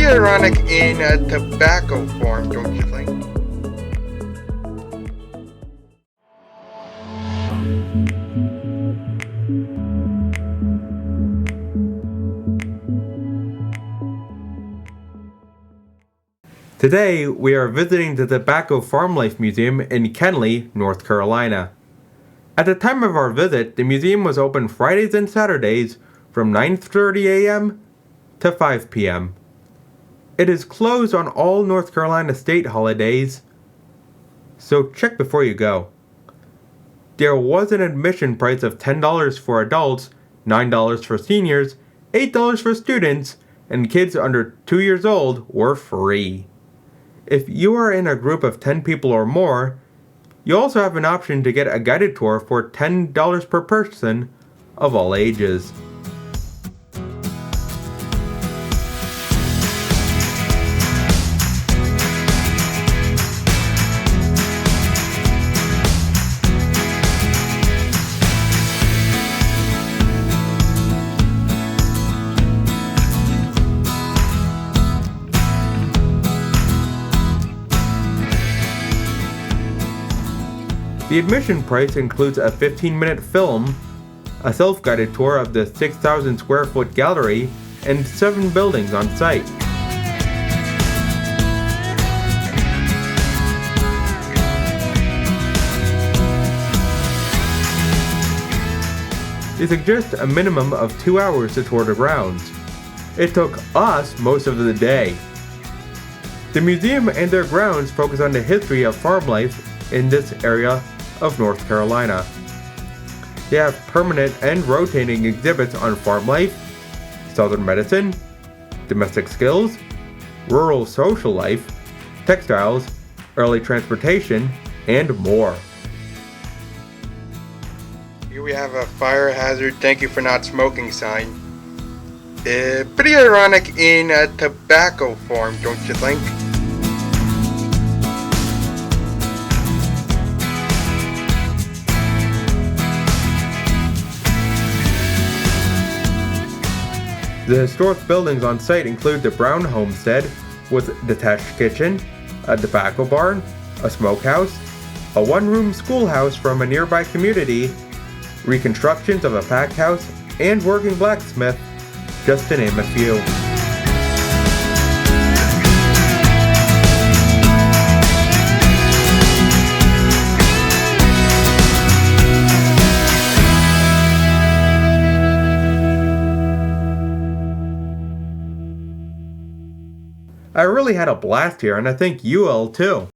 ironic in a tobacco form, don't you think? Today, we are visiting the Tobacco Farm Life Museum in Kenley, North Carolina. At the time of our visit, the museum was open Fridays and Saturdays from 9:30 a.m. to 5 p.m. It is closed on all North Carolina state holidays, so check before you go. There was an admission price of $10 for adults, $9 for seniors, $8 for students, and kids under 2 years old were free. If you are in a group of 10 people or more, you also have an option to get a guided tour for $10 per person of all ages. The admission price includes a 15-minute film, a self-guided tour of the 6,000 square foot gallery, and 7 buildings on site. They suggest a minimum of 2 hours to tour the grounds. It took us most of the day. The museum and their grounds focus on the history of farm life in this area of North Carolina. They have permanent and rotating exhibits on farm life, southern medicine, domestic skills, rural social life, textiles, early transportation, and more. Here we have a fire hazard, thank you for not smoking sign. Pretty ironic in a tobacco form, don't you think? The historic buildings on site include the Brown Homestead with detached kitchen, a tobacco barn, a smokehouse, a one-room schoolhouse from a nearby community, reconstructions of a pack house, and working blacksmith, just to name a few. I really had a blast here, and I think you will too.